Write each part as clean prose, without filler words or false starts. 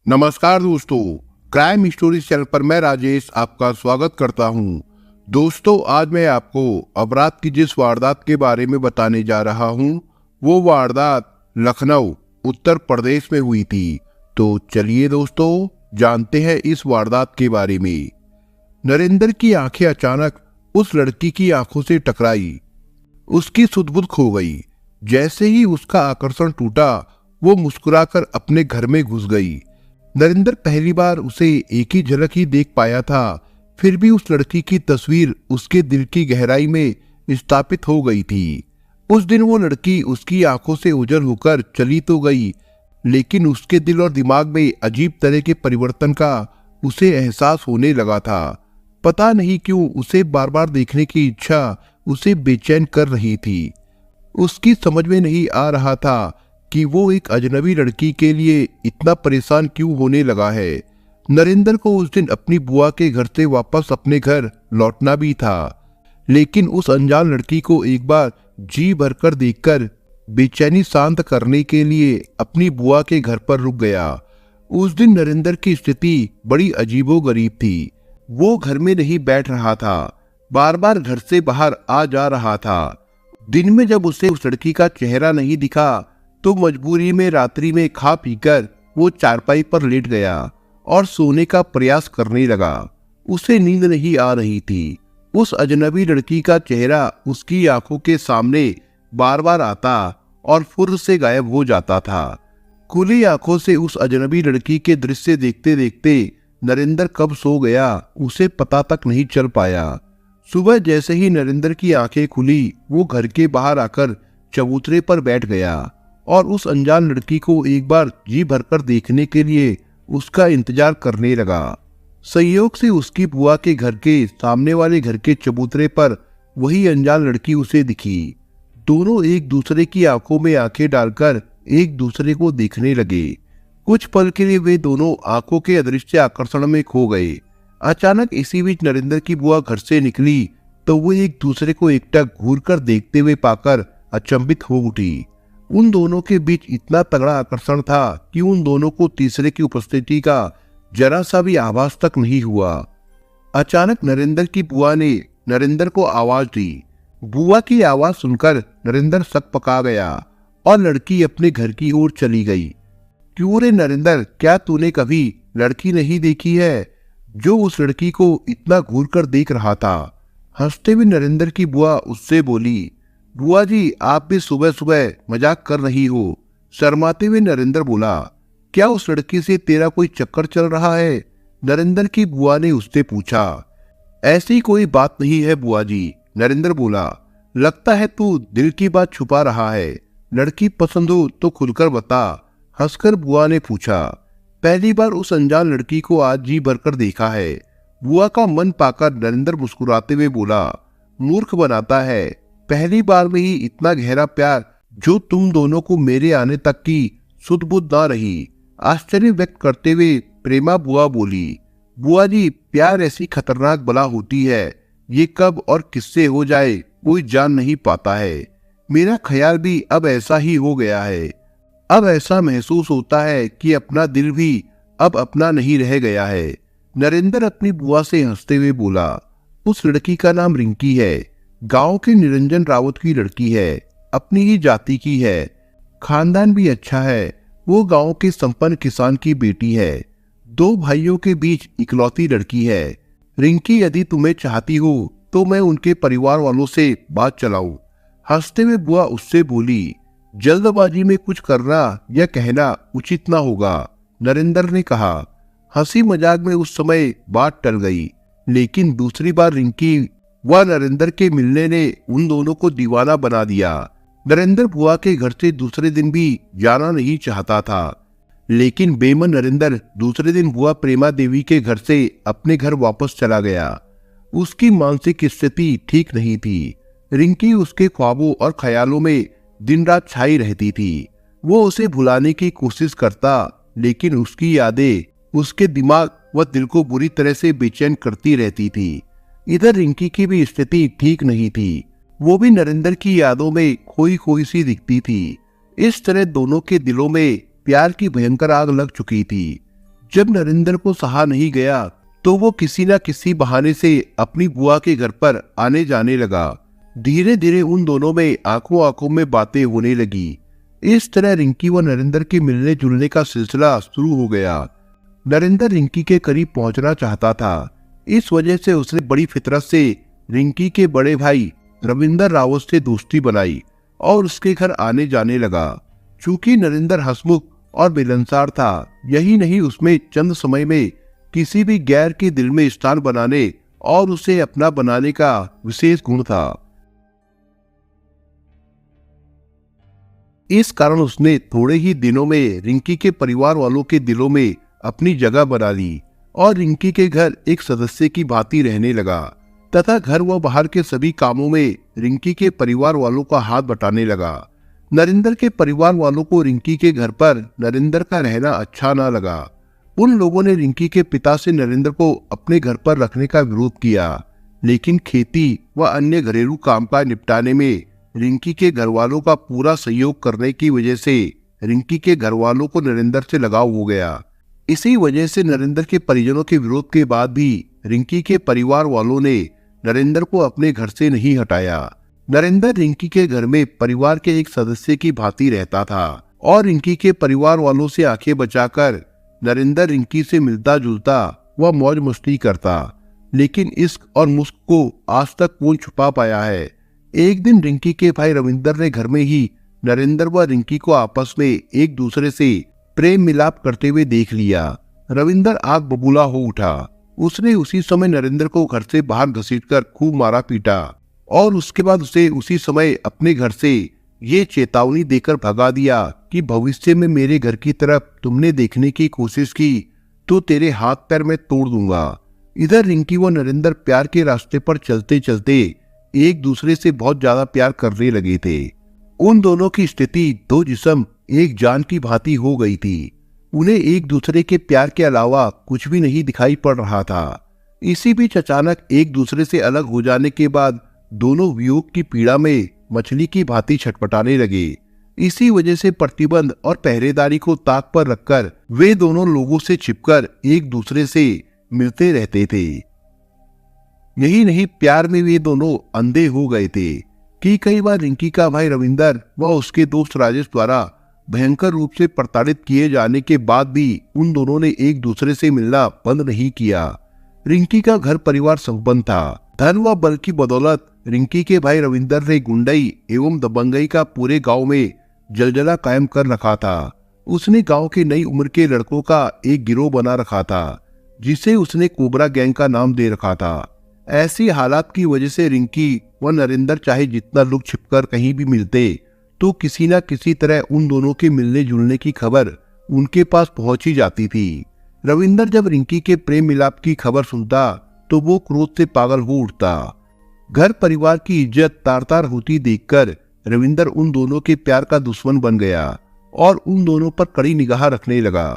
नमस्कार दोस्तों, crime story channel पर मैं राजेश आपका स्वागत करता हूं। दोस्तों, आज मैं आपको अपराध की जिस वारदात के बारे में बताने जा रहा हूं, वो वारदात लखनऊ उत्तर प्रदेश में हुई थी। तो चलिए दोस्तों, जानते हैं इस वारदात के बारे में। नरेंद्र की आंखें अचानक उस लड़की की आंखों से टकराई। उसकी सुध-बुध खो गई। जैसे ही उसका आकर्षण टूटा, वो मुस्कुराकर अपने घर में घुस गई। नरेंद्र पहली बार उसे एक ही झलक ही देख पाया था, फिर भी उस लड़की की तस्वीर उसके दिल की गहराई में स्थापित हो गई थी। उस दिन वो लड़की उसकी आंखों से ओझल होकर चली तो गई, लेकिन उसके दिल और दिमाग में अजीब तरह के परिवर्तन का उसे एहसास होने लगा था। पता नहीं क्यों उसे बार बार देखने की इच्छा उसे बेचैन कर रही थी। उसकी समझ में नहीं आ रहा था कि वो एक अजनबी लड़की के लिए इतना परेशान क्यों होने लगा है। नरेंद्र को उस दिन अपनी बुआ के घर से वापस अपने घर लौटना भी था, लेकिन उस अनजान लड़की को एक बार जी भरकर देखकर बेचैनी शांत करने के लिए अपनी बुआ के घर पर रुक गया। उस दिन नरेंद्र की स्थिति बड़ी अजीबोगरीब थी। वो घर में नहीं बैठ रहा था, बार बार घर से बाहर आ जा रहा था। दिन में जब उसे उस लड़की का चेहरा नहीं दिखा, तो मजबूरी में रात्रि में खा पीकर वो चारपाई पर लेट गया और सोने का प्रयास करने लगा। उसे नींद नहीं आ रही थी। उस अजनबी लड़की का चेहरा उसकी आंखों के सामने बार बार आता और फुर्र से गायब हो जाता था। खुली आंखों से उस अजनबी लड़की के दृश्य देखते देखते नरेंद्र कब सो गया उसे पता तक नहीं चल पाया। सुबह जैसे ही नरेंद्र की आंखें खुली, वो घर के बाहर आकर चबूतरे पर बैठ गया और उस अनजान लड़की को एक बार जी भरकर देखने के लिए उसका इंतजार करने लगा। संयोग से उसकी बुआ के घर के सामने वाले घर के चबूतरे पर वही अनजान लड़की उसे दिखी। दोनों एक दूसरे की आंखों में आंखें डालकर एक दूसरे को देखने लगे। कुछ पल के लिए वे दोनों आंखों के अदृश्य आकर्षण में खो गए। अचानक इसी बीच नरेंद्र की बुआ घर से निकली तो वो एक दूसरे को एकटक घूरकर देखते हुए पाकर अचंभित हो उठी। उन दोनों के बीच इतना तगड़ा आकर्षण था कि उन दोनों को तीसरे की उपस्थिति का जरा सा भी आभास तक नहीं हुआ। अचानक नरेंद्र की बुआ ने नरेंद्र को आवाज दी। बुआ की आवाज सुनकर नरेंद्र सकपका गया और लड़की अपने घर की ओर चली गई। क्यों रे नरेंद्र, क्या तूने कभी लड़की नहीं देखी है जो उस लड़की को इतना घूर कर देख रहा था? हंसते हुए नरेंद्र की बुआ उससे बोली। बुआ जी, आप भी सुबह सुबह मजाक कर रही हो? शर्माते हुए नरेंद्र बोला। क्या उस लड़की से तेरा कोई चक्कर चल रहा है? नरेंद्र की बुआ ने उससे पूछा। ऐसी कोई बात नहीं है बुआ जी, नरेंद्र बोला। लगता है तू दिल की बात छुपा रहा है। लड़की पसंद हो तो खुलकर बता, हंसकर बुआ ने पूछा। पहली बार उस अनजान लड़की को आज जी भरकर देखा है। बुआ का मन पाकर नरेंद्र मुस्कुराते हुए बोला। मूर्ख बनाता है, पहली बार में ही इतना गहरा प्यार जो तुम दोनों को मेरे आने तक की सुध-बुध ना रही। आश्चर्य व्यक्त करते हुए प्रेमा बुआ बोली। बुआ जी, प्यार ऐसी खतरनाक बला होती है, ये कब और किससे हो जाए कोई जान नहीं पाता है। मेरा ख्याल भी अब ऐसा ही हो गया है। अब ऐसा महसूस होता है कि अपना दिल भी अब अपना नहीं रह गया है। नरेंद्र अपनी बुआ से हंसते हुए बोला। उस लड़की का नाम रिंकी है। गांव के निरंजन रावत की लड़की है, अपनी ही जाति की है, खानदान भी अच्छा है। वो गांव के संपन्न किसान की बेटी है। 2 भाइयों के बीच इकलौती लड़की है। रिंकी, यदि तुम्हें चाहती हो तो मैं उनके परिवार वालों से बात चलाऊं। हंसते हुए बुआ उससे बोली। जल्दबाजी में कुछ करना या कहना उचित ना होगा, नरेंद्र ने कहा। हंसी मजाक में उस समय बात टल गई, लेकिन दूसरी बार रिंकी व नरेंद्र के मिलने ने उन दोनों को दीवाना बना दिया। नरेंद्र बुआ के घर से दूसरे दिन भी जाना नहीं चाहता था, लेकिन बेमन नरेंद्र दूसरे दिन बुआ प्रेमा देवी के घर से अपने घर वापस चला गया। उसकी मानसिक स्थिति ठीक नहीं थी। रिंकी उसके ख्वाबों और ख्यालों में दिन रात छाई रहती थी। वो उसे भुलाने की कोशिश करता, लेकिन उसकी यादें उसके दिमाग व दिल को बुरी तरह से बेचैन करती रहती थी। इधर रिंकी की भी स्थिति ठीक नहीं थी। वो भी नरेंद्र की यादों में खोई खोई सी दिखती थी। इस तरह दोनों के दिलों में प्यार की भयंकर आग लग चुकी थी। जब नरेंद्र को सहा नहीं गया तो वो किसी न किसी बहाने से अपनी बुआ के घर पर आने जाने लगा। धीरे धीरे उन दोनों में आंखों आंखों में बातें होने लगी। इस तरह रिंकी व नरेंद्र के मिलने जुलने का सिलसिला शुरू हो गया। नरेंद्र रिंकी के करीब पहुंचना चाहता था। इस वजह से उसने बड़ी फितरत से रिंकी के बड़े भाई रविंदर रावत से दोस्ती बनाई और उसके घर आने जाने लगा। चूंकि नरेंद्र हंसमुख और मिलनसार था, यही नहीं उसमें चंद समय में किसी भी गैर के दिल में स्थान बनाने और उसे अपना बनाने का विशेष गुण था। इस कारण उसने थोड़े ही दिनों में रिंकी के परिवार वालों के दिलों में अपनी जगह बना ली और रिंकी के घर एक सदस्य की भांति रहने लगा तथा घर व बाहर के सभी कामों में रिंकी के परिवार वालों का हाथ बटाने लगा। नरेंद्र के परिवार वालों को रिंकी के घर पर नरेंद्र का रहना अच्छा न लगा। उन लोगों ने रिंकी के पिता से नरेंद्र को अपने घर पर रखने का विरोध किया, लेकिन खेती व अन्य घरेलू कामकाज निपटाने में रिंकी के घर वालों का पूरा सहयोग करने की वजह से रिंकी के घर वालों को नरेंद्र से लगाव हो गया। इसी वजह से नरेंद्र के परिजनों के विरोध के बाद भी रिंकी के परिवार वालों ने नरेंद्र को अपने घर से नहीं हटाया। नरेंद्र रिंकी के घर में परिवार के एक सदस्य की भांति रहता था और रिंकी के परिवार वालों से आंखें बचाकर नरेंद्र रिंकी से मिलता जुलता व मौज मस्ती करता, लेकिन इश्क और मुस्क को आज तक कौन छुपा पाया है। एक दिन रिंकी के भाई रविंदर ने घर में ही नरेंद्र व रिंकी को आपस में एक दूसरे से प्रेम मिलाप करते हुए देख लिया। रविंदर आग बबूला हो उठा। उसने उसी समय नरेंद्र को घर से बाहर घसीटकर खूब मारा पीटा और उसके बाद उसे उसी समय अपने घर से ये चेतावनी देकर भगा दिया कि भविष्य में मेरे घर की तरफ तुमने देखने की कोशिश की तो तेरे हाथ पैर में तोड़ दूंगा। इधर रिंकी व नरेंद्र प्यार के रास्ते पर चलते चलते एक दूसरे से बहुत ज्यादा प्यार करने लगे थे। उन दोनों की स्थिति दो जिस्म एक जान की भांति हो गई थी। उन्हें एक दूसरे के प्यार के अलावा कुछ भी नहीं दिखाई पड़ रहा था। इसी बीच अचानक एक दूसरे से अलग हो जाने के बाद दोनों वियोग की पीड़ा में मछली की भांति छटपटाने लगे। इसी वजह से प्रतिबंध और पहरेदारी को ताक पर रखकर वे दोनों लोगों से छिपकर एक दूसरे से मिलते रहते थे। यही नहीं, प्यार में वे दोनों अंधे हो गए थे कि कई बार रिंकी का भाई रविंदर व उसके दोस्त राजेश द्वारा भयंकर रूप से प्रताड़ित किए जाने के बाद भी उन दोनों ने एक दूसरे से मिलना बंद नहीं किया। रिंकी का घर परिवार संपन्न था। धन व बल की बदौलत रिंकी के भाई रविंदर ने गुंडई एवं दबंगई का पूरे गांव में जलजला कायम कर रखा था। उसने गांव के नई उम्र के लड़कों का एक गिरोह बना रखा था जिसे उसने कोबरा गैंग का नाम दे रखा था। ऐसी हालात की वजह से रिंकी व नरेंद्र चाहे जितना लोग छिपकर कहीं भी मिलते तो किसी न किसी तरह उन दोनों के मिलने जुलने की खबर उनके पास पहुंच ही जाती थी। रविंदर जब रिंकी के प्रेम मिलाप की खबर सुनता तो वो क्रोध से पागल हो उठता। घर परिवार की इज्जत तार तार होती देखकर रविंदर उन दोनों के प्यार का दुश्मन बन गया और उन दोनों पर कड़ी निगाह रखने लगा।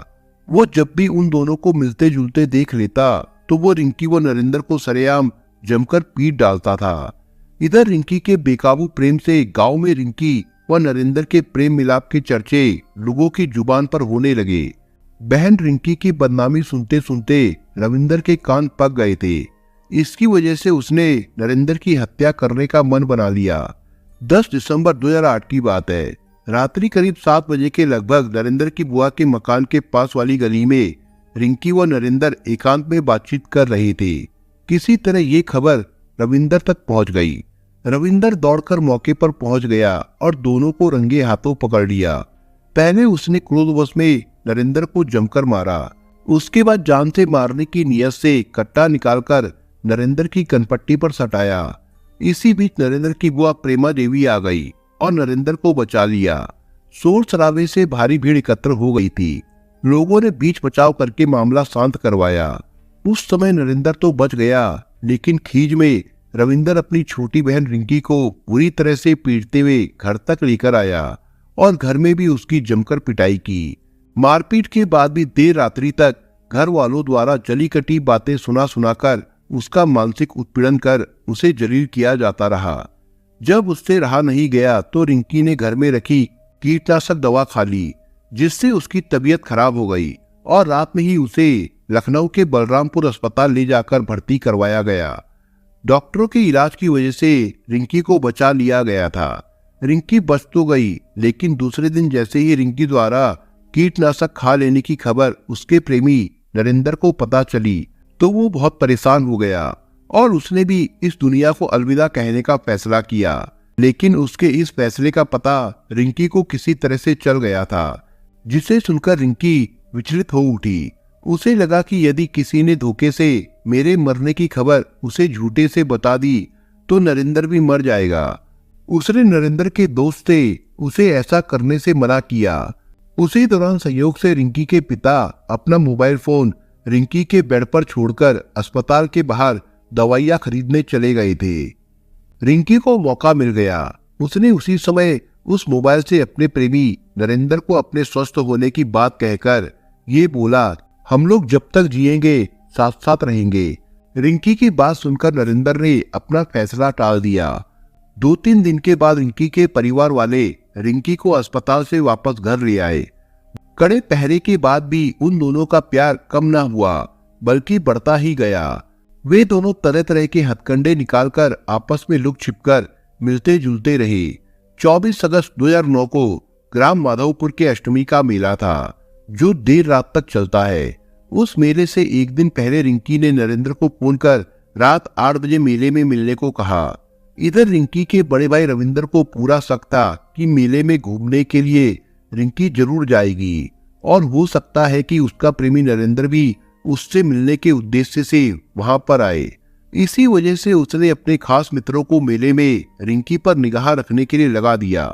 वो जब भी उन दोनों को मिलते जुलते देख लेता तो वो रिंकी व नरेंद्र को सरेआम जमकर पीट डालता था। इधर रिंकी के बेकाबू प्रेम से गांव में रिंकी व नरेंद्र के प्रेम मिलाप के चर्चे लोगों की जुबान पर होने लगे। बहन रिंकी की बदनामी सुनते सुनते रविंदर के कान पक गए थे। इसकी वजह से उसने नरेंद्र की हत्या करने का मन बना लिया। 10 दिसंबर 2008 की बात है। रात्रि करीब 7 बजे के लगभग नरेंद्र की बुआ के मकान के पास वाली गली में रिंकी व नरेंद्र एकांत में बातचीत कर रहे थे। किसी तरह ये खबर रविंदर तक पहुंच गई। रविंदर दौड़कर मौके पर पहुंच गया और दोनों को रंगे हाथों पकड़ लिया। पहले उसने क्रोधवश में नरेंद्र को जमकर मारा। उसके बाद जान से मारने की नियत से कट्टा निकालकर नरेंद्र की कनपट्टी पर सटाया। इसी बीच नरेंद्र की बुआ प्रेमा देवी आ गई और नरेंद्र को बचा लिया। शोर शराबे से भारी भीड़ एकत्र हो गई थी। लोगों ने बीच बचाव करके मामला शांत करवाया। उस समय नरेंद्र तो बच गया, लेकिन खीज में रविंदर अपनी छोटी बहन रिंकी को बुरी तरह से पीटते हुए घर तक लेकर आया और घर में भी उसकी जमकर पिटाई की। मारपीट के बाद भी देर रात्रि तक घर वालों द्वारा जली कटी बातें सुना सुनाकर उसका मानसिक उत्पीड़न कर उसे जलील किया जाता रहा। जब उससे रहा नहीं गया तो रिंकी ने घर में रखी कीटनाशक दवा खा ली, जिससे उसकी तबीयत खराब हो गई और रात में ही उसे लखनऊ के बलरामपुर अस्पताल ले जाकर भर्ती करवाया गया। डॉक्टरों के इलाज की वजह से रिंकी को बचा लिया गया था। रिंकी बच तो गई, लेकिन दूसरे दिन जैसे ही रिंकी द्वारा कीटनाशक खा लेने की खबर उसके प्रेमी नरेंद्र को पता चली तो वो बहुत परेशान हो गया और उसने भी इस दुनिया को अलविदा कहने का फैसला किया। लेकिन उसके इस फैसले का पता रिंकी को किसी तरह से चल गया था, जिसे सुनकर रिंकी विचलित हो उठी। उसे लगा कि यदि किसी ने धोखे से मेरे मरने की खबर उसे झूठे से बता दी तो नरेंद्र भी मर जाएगा। उसने नरेंद्र के दोस्त से उसे ऐसा करने से मना किया। उसी दौरान संयोग से रिंकी के पिता अपना मोबाइल फोन रिंकी के बेड पर छोड़कर अस्पताल के बाहर दवाइयां खरीदने चले गए थे। रिंकी को मौका मिल गया। उसने उसी समय उस मोबाइल से अपने प्रेमी नरेंद्र को अपने स्वस्थ होने की बात कहकर ये बोला, हम लोग जब तक जिएंगे साथ साथ रहेंगे। रिंकी की बात सुनकर नरेंद्र ने अपना फैसला टाल दिया। 2-3 दिन के बाद रिंकी के परिवार वाले रिंकी को अस्पताल से वापस घर ले आए। कड़े पहरे के बाद भी उन दोनों का प्यार कम ना हुआ, बल्कि बढ़ता ही गया। वे दोनों तरह तरह के हथकंडे निकालकर आपस में लुक छिपकर मिलते जुलते रहे। 24 अगस्त 2009 को ग्राम माधवपुर के अष्टमी का मेला था, जो देर रात तक चलता है। उस मेले से एक दिन पहले रिंकी ने नरेंद्र को फोन कर रात 8 बजे मेले में मिलने को कहा। इधर रिंकी के बड़े भाई रविंद्र को पूरा शक था कि मेले में घूमने के लिए रिंकी जरूर जाएगी और हो सकता है कि उसका प्रेमी नरेंद्र भी उससे मिलने के उद्देश्य से वहां पर आए। इसी वजह से उसने अपने खास मित्रों को मेले में रिंकी पर निगाह रखने के लिए लगा दिया।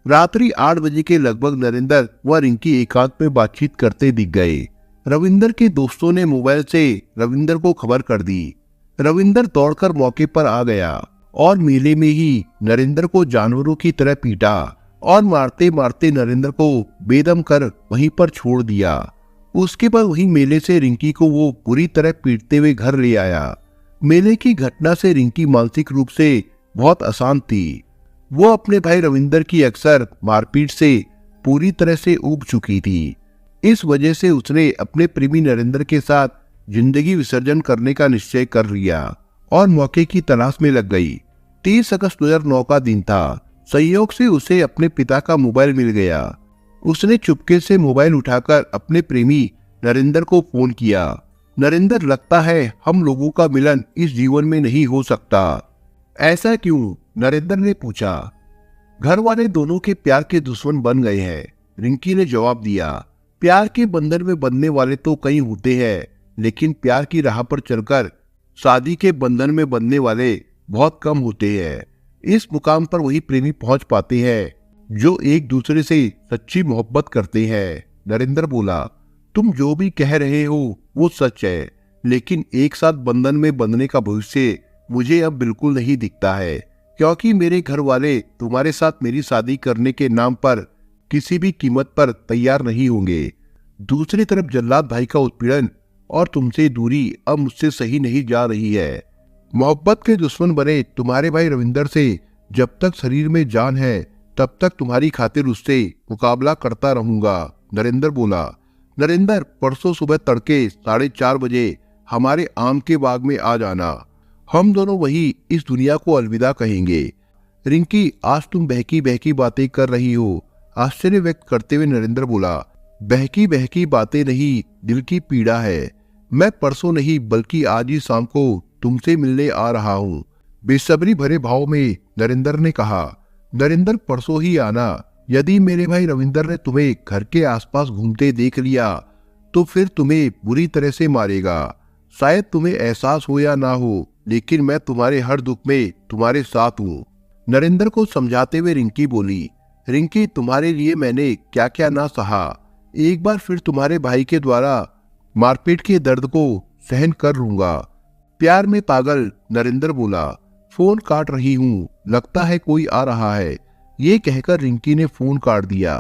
रात्रि 8 बजे के लगभग नरेंद्र व रिंकी एकांत में बातचीत करते दिख गए। रविंदर के दोस्तों ने मोबाइल से रविंदर को खबर कर दी। रविंदर दौड़कर मौके पर आ गया और मेले में ही नरेंद्र को जानवरों की तरह पीटा और मारते मारते नरेंद्र को बेदम कर वहीं पर छोड़ दिया। उसके बाद वही मेले से रिंकी को वो पूरी तरह पीटते हुए घर ले आया। मेले की घटना से रिंकी मानसिक रूप से बहुत अशांत थी। वो अपने भाई रविंदर की अक्सर मारपीट से पूरी तरह से ऊब चुकी थी। इस वजह से उसने अपने प्रेमी नरेंद्र के साथ जिंदगी विसर्जन करने का निश्चय कर लिया और मौके की तलाश में लग गई। 30 अगस्त 2009 का दिन था। संयोग से उसे अपने पिता का मोबाइल मिल गया। उसने चुपके से मोबाइल उठाकर अपने प्रेमी नरेंद्र को फोन किया। नरेंद्र, लगता है हम लोगों का मिलन इस जीवन में नहीं हो सकता। ऐसा क्यों? नरेंद्र ने पूछा। घर वाले दोनों के प्यार के दुश्मन बन गए हैं, रिंकी ने जवाब दिया। प्यार के बंधन में बंधने वाले तो कई होते हैं, लेकिन प्यार की राह पर चलकर शादी के बंधन में बंधने वाले बहुत कम होते हैं। इस मुकाम पर वही प्रेमी पहुंच पाते हैं जो एक दूसरे से सच्ची मोहब्बत करते हैं। नरेंद्र बोला, तुम जो भी कह रहे हो वो सच है, लेकिन एक साथ बंधन में बंधने का भविष्य मुझे अब बिल्कुल नहीं दिखता है, क्योंकि मेरे घर वाले तुम्हारे साथ मेरी शादी करने के नाम पर किसी भी कीमत पर तैयार नहीं होंगे। दूसरी तरफ जल्लाद भाई का उत्पीड़न और तुमसे दूरी अब मुझसे सही नहीं जा रही है। मोहब्बत के दुश्मन बने तुम्हारे भाई रविंदर से जब तक शरीर में जान है तब तक तुम्हारी खातिर उससे मुकाबला करता रहूंगा, नरेंद्र बोला। नरेंद्र, परसों सुबह तड़के 4:30 बजे हमारे आम के बाग में आ जाना। हम दोनों वही इस दुनिया को अलविदा कहेंगे। रिंकी, आज तुम बहकी बहकी बातें कर रही हो, आश्चर्य व्यक्त करते हुए नरेंद्र बोला। बहकी बहकी बातें नहीं, दिल की पीड़ा है। मैं परसों नहीं बल्कि आज ही शाम को तुमसे मिलने आ रहा हूँ, बेसब्री भरे भाव में नरेंद्र ने कहा। नरेंद्र, परसों ही आना। यदि मेरे भाई रविंदर ने तुम्हें घर के आसपास घूमते देख लिया तो फिर तुम्हें बुरी तरह से मारेगा। शायद तुम्हें एहसास हो या ना हो, लेकिन मैं तुम्हारे हर दुख में तुम्हारे साथ हूँ, नरेंद्र को समझाते हुए रिंकी बोली। रिंकी, तुम्हारे लिए मैंने क्या क्या ना सहा। एक बार फिर तुम्हारे भाई के द्वारा मारपीट के दर्द को सहन कर लूंगा। प्यार में पागल, नरेंद्र बोला। फोन काट रही हूँ, लगता है कोई आ रहा है। ये कहकर रिंकी ने फोन काट दिया।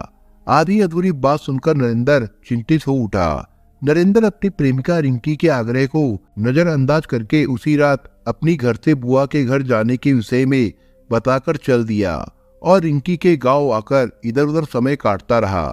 आधी अधूरी बात सुनकर नरेंद्र चिंतित हो उठा। नरेंद्र अपनी प्रेमिका रिंकी के आग्रह को नजरअंदाज करके उसी रात अपनी घर से बुआ के घर जाने के विषय में बताकर चल दिया और रिंकी के गांव आकर इधर उधर समय काटता रहा।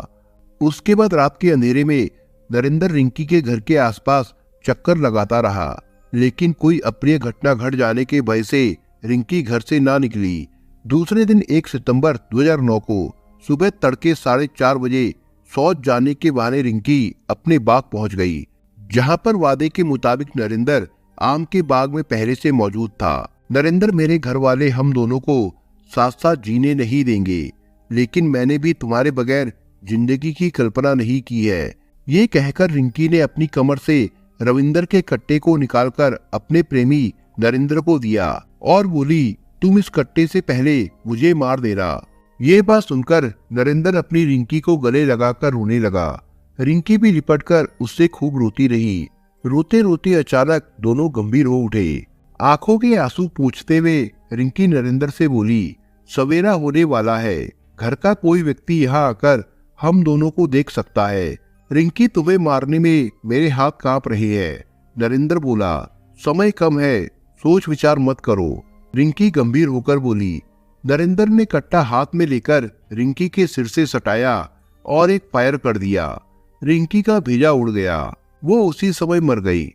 उसके बाद रात के अंधेरे में नरेंद्र रिंकी के घर के आसपास चक्कर लगाता रहा, लेकिन कोई अप्रिय घटना घट जाने के भय से रिंकी घर से ना निकली। दूसरे दिन 1 सितंबर 2009 को सुबह तड़के 4:30 बजे शौच जाने के बहाने रिंकी अपने बाग पहुंच गई, जहां पर वादे के मुताबिक नरेंद्र आम के बाग में पहले से मौजूद था। नरेंद्र, मेरे घर वाले हम दोनों को साथ साथ जीने नहीं देंगे, लेकिन मैंने भी तुम्हारे बगैर जिंदगी की कल्पना नहीं की है। ये कहकर रिंकी ने अपनी कमर से रविंदर के कट्टे को निकालकर अपने प्रेमी नरेंद्र को दिया और बोली, तुम इस कट्टे से पहले मुझे मार देना। ये बात सुनकर नरेंद्र अपनी रिंकी को गले लगाकर रोने लगा। रिंकी भी लिपटकर उससे खूब रोती रही। रोते रोते अचानक दोनों गंभीर हो उठे। आंखों के आंसू पोंछते हुए रिंकी नरेंद्र से बोली, सवेरा होने वाला है, घर का कोई व्यक्ति यहाँ आकर हम दोनों को देख सकता है। रिंकी, तुम्हें मारने में मेरे हाथ कांप रहे हैं। नरेंद्र बोला, समय कम है, सोच विचार मत करो। रिंकी गंभीर होकर बोली। नरेंद्र ने कट्टा हाथ में लेकर रिंकी के सिर से सटाया और एक फायर कर दिया। रिंकी का भेजा उड़ गया, वो उसी समय मर गई।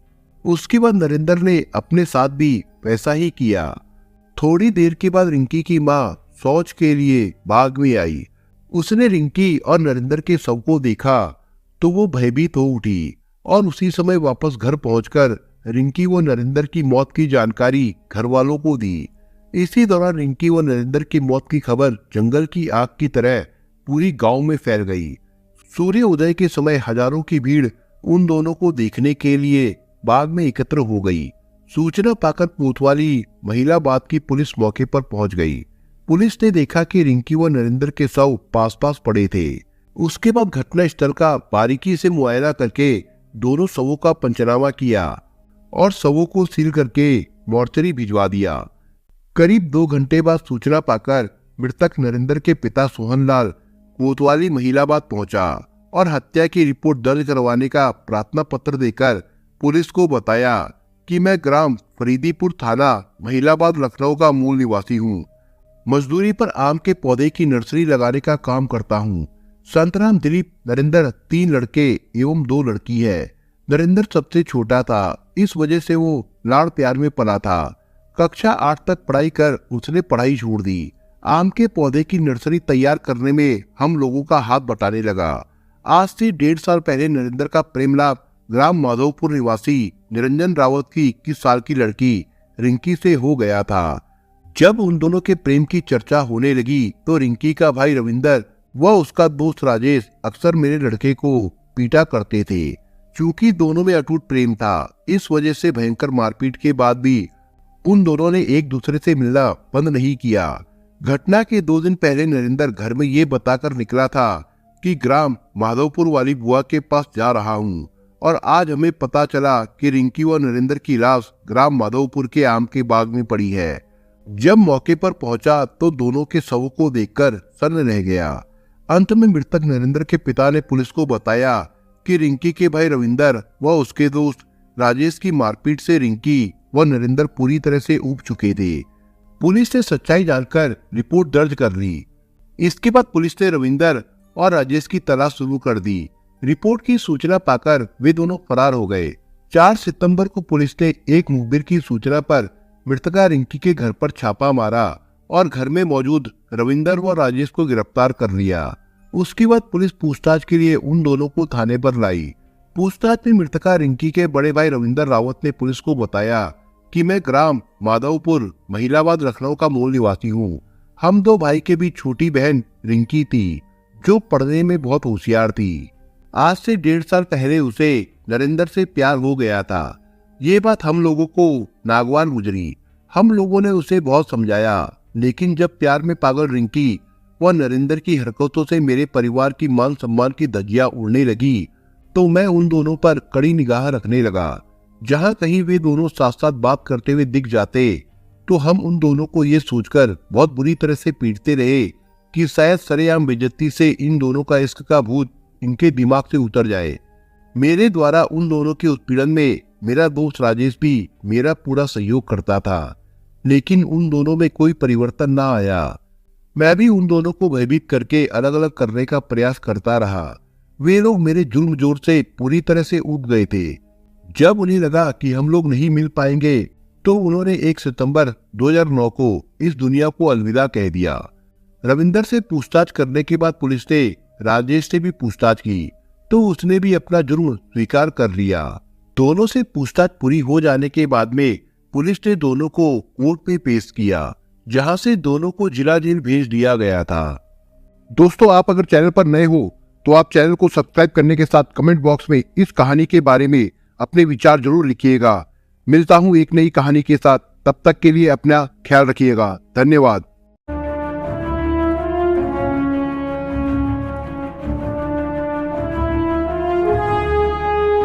उसके बाद नरेंद्र ने अपने साथ भी वैसा ही किया। थोड़ी देर के बाद रिंकी की माँ शौच के लिए बाग में आई। उसने रिंकी और नरेंद्र के शव को देखा तो वो भयभीत हो उठी और उसी समय वापस घर पहुंचकर रिंकी व नरेंद्र की मौत की जानकारी घर वालों को दी। इसी दौरान रिंकी व नरेंद्र की मौत की खबर जंगल की आग की तरह पूरी गांव में फैल गई। सूर्य उदय के समय हजारों की भीड़ उन दोनों को देखने के लिए बाग में एकत्र हो गई। सूचना पाकर कोतवाली महिलाबाद की पुलिस मौके पर पहुंच गई। पुलिस ने देखा कि रिंकी व नरेंद्र के शव पास पास पड़े थे। उसके बाद घटना स्थल का बारीकी से मुआयना करके दोनों शवों का पंचनामा किया और शवों को सील करके मोर्चरी भिजवा दिया। करीब 2 घंटे बाद सूचना पाकर मृतक नरेंद्र के पिता सोहनलाल कोतवाली महिलाबाद पहुंचा और हत्या की रिपोर्ट दर्ज करवाने का प्रार्थना पत्र देकर पुलिस को बताया कि मैं ग्राम फरीदीपुर, थाना महिलाबाद, लखनऊ का मूल निवासी हूँ। मजदूरी पर आम के पौधे की नर्सरी लगाने का काम करता हूँ। संतराम, दिलीप, नरेंद्र 3 लड़के एवं 2 लड़की है। नरेंद्र सबसे छोटा था, इस वजह से वो लाड़ प्यार में पला था। कक्षा 8 तक पढ़ाई कर उसने पढ़ाई छोड़ दी। आम के पौधे की नर्सरी तैयार करने में हम लोगों का हाथ बटाने लगा। आज से 1.5 साल पहले नरेंद्र का प्रेम लाभ ग्राम माधोपुर निवासी निरंजन रावत की 21 साल की लड़की रिंकी से हो गया था। जब उन दोनों के प्रेम की चर्चा होने लगी तो रिंकी का भाई रविंदर व उसका दोस्त राजेश अक्सर मेरे लड़के को पीटा करते थे। चूंकि दोनों में अटूट प्रेम था, इस वजह से भयंकर मारपीट के बाद भी उन दोनों ने एक दूसरे से मिलना बंद नहीं किया। घटना के 2 दिन पहले नरेंद्र घर में ये बताकर निकला था कि ग्राम माधोपुर वाली बुआ के पास जा रहा हूँ, और आज हमें पता चला कि रिंकी व नरेंद्र की लाश ग्राम माधोपुर के आम के बाग में पड़ी है। जब मौके पर पहुंचा तो दोनों के शवों को देखकर सन्न रह गया। अंत में मृतक नरेंद्र के पिता ने पुलिस को बताया कि रिंकी के भाई रविंदर व उसके दोस्त राजेश की मारपीट से रिंकी व नरेंद्र पूरी तरह से ऊब चुके थे। पुलिस ने सच्चाई जानकर रिपोर्ट दर्ज कर ली। इसके बाद पुलिस ने रविंदर और राजेश की तलाश शुरू कर दी। रिपोर्ट की सूचना पाकर वे दोनों फरार हो गए। 4 सितंबर को पुलिस ने एक मुखबिर की सूचना पर मृतका रिंकी के घर पर छापा मारा और घर में मौजूद रविंदर व राजेश को गिरफ्तार कर लिया। उसके बाद पुलिस पूछताछ के लिए उन दोनों को थाने पर लाई। पूछताछ में मृतका रिंकी के बड़े भाई रविंदर रावत ने पुलिस को बताया कि मैं ग्राम माधवपुर, महिलाबाद, लखनऊ का मूल निवासी हूँ। हम 2 भाई के बीच छोटी बहन रिंकी थी, जो पढ़ने में बहुत होशियार थी। आज से 1.5 साल पहले उसे नरेंद्र से प्यार हो गया था। ये बात हम लोगों को नागवार गुजरी। हम लोगों ने उसे बहुत समझाया, लेकिन जब प्यार में पागल रिंकी व नरेंद्र की हरकतों से मेरे परिवार की मान सम्मान की धज्जियां उड़ने लगी, तो मैं उन दोनों पर कड़ी निगाह रखने लगा। जहां कहीं वे दोनों साथ साथ बात करते हुए दिख जाते तो हम उन दोनों को ये सोचकर बहुत बुरी तरह से पीटते रहे कि शायद सरेआम बेइज्जती से इन दोनों का इश्क का भूत इनके दिमाग से उतर जाए। मेरे द्वारा उन दोनों के उत्पीड़न में मेरा दोस्त राजेश भी मेरा पूरा सहयोग करता था, लेकिन उन दोनों में कोई परिवर्तन ना आया। मैं भी उन दोनों को भयभीत करके अलग अलग करने का प्रयास करता रहा। वे लोग मेरे जुल्म जोर से पूरी तरह से ऊब गए थे। जब उन्हें लगा कि हम लोग नहीं मिल पाएंगे तो उन्होंने 1 सितंबर 2009 को इस दुनिया को अलविदा कह दिया। रविंदर से पूछताछ करने के बाद पुलिस ने राजेश से भी पूछताछ की तो उसने भी अपना जुर्म स्वीकार कर लिया। दोनों से पूछताछ पूरी हो जाने के बाद में पुलिस ने दोनों को कोर्ट में पेश किया, जहां से दोनों को जिला जेल भेज दिया गया था। दोस्तों, आप अगर चैनल पर नए हो तो आप चैनल को सब्सक्राइब करने के साथ कमेंट बॉक्स में इस कहानी के बारे में अपने विचार जरूर लिखिएगा। मिलता हूं एक नई कहानी के साथ, तब तक के लिए अपना ख्याल रखिएगा। धन्यवाद।